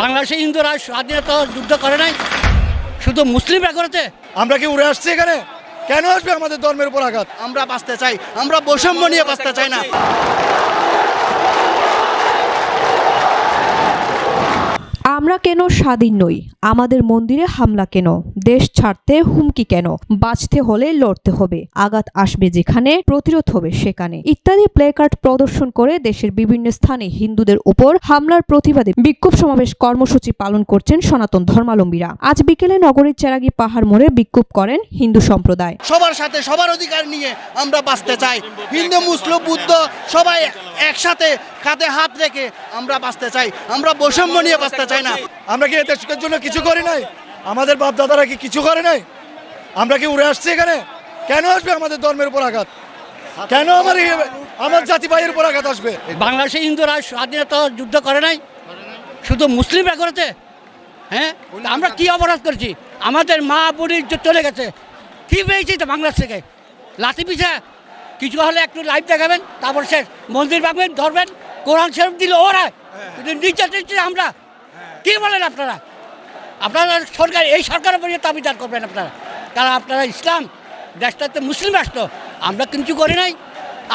বাংলাদেশে হিন্দুরা স্বাধীনতা যুদ্ধ করে নাই, শুধু মুসলিমরা করেছে। আমরা কি উড়ে আসছি এখানে? কেন আসবে আমাদের ধর্মের উপর আঘাত? আমরা বাঁচতে চাই, আমরা বৈষম্য নিয়ে বাঁচতে চাই না। আমরা কেন স্বাধীন নই? আমাদের মন্দিরে হামলা কেন? দেশ ছাড়তে হুমকি কেন? বাঁচতে হলে লড়তে হবে, আঘাত আসবে যেখানে, প্রতিরোধ হবে সেখানে, ইত্যাদি প্লেকার্ড প্রদর্শন করে দেশের বিভিন্ন স্থানে হিন্দুদের উপর হামলার প্রতিবাদে বিক্ষোভ সমাবেশ কর্মসূচি পালন করছেন সনাতন ধর্মাবলম্বীরা। আজ বিকেলে নগরীর চেরাগী পাহাড় মোড়ে বিক্ষোভ করেন হিন্দু সম্প্রদায়। সবার সাথে সবার অধিকার নিয়ে আমরা বাঁচতে চাই। হিন্দু, মুসলিম, বুদ্ধ সবাই একসাথে কাঁধে হাত রেখে আমরা বাঁচতে চাই, আমরা বৈষম্য নিয়ে বাঁচতে চাই না। আমরা কি দেশের জন্য কিছু করি নাই? আমাদের বাপ দাদারা কি কিছু করে নাই? আমরা কি উড়ে আসছি এখানে? কেন আসবে আমাদের ধর্মের উপর আঘাত? কেন আমার জাতি ভাইয়ের উপর আঘাত আসবে? বাংলাদেশে হিন্দুরা স্বাধীনতা যুদ্ধ করে নাই, শুধু মুসলিমরা করেছে। হ্যাঁ, আমরা কি অপরাধ করেছি? আমাদের মা বোনের ইজ্জত চলে গেছে। কি পেয়েছি তো বাংলাদেশ থেকে? লাঠি পিছা কিছু হলে একটু লাইভ দেখাবেন, তারপর শেষ। মন্দির ভাঙবেন, ধরবেন, কোরআন শরীফ দিল ওরা, কিন্তু নিচে নিচে আমরা। কি বলেন আপনারা? আপনারা সরকার, এই সরকারের উপরে দাবিদার করবেন আপনারা, কারণ আপনারা ইসলাম দেশটাতে মুসলিম রাষ্ট্র, আমরা কিছু করি নাই।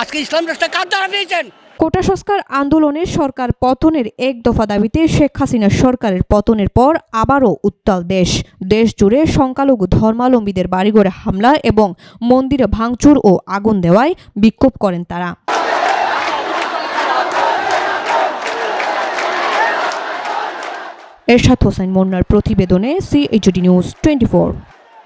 আজকে ইসলাম রাষ্ট্র কার দ্বারা পেয়েছেন? কোটা সংস্কার আন্দোলনে সরকার পতনের এক দফা দাবিতে শেখ হাসিনা সরকারের পতনের পর আবারও উত্তাল দেশ। দেশ জুড়ে সংখ্যালঘু ধর্মাবলম্বীদের বাড়িঘরে হামলা এবং মন্দিরে ভাঙচুর ও আগুন দেওয়ায় বিক্ষোভ করেন তারা। এরশাদ হোসেন মুন্নার প্রতিবেদনে CHD নিউজ 24।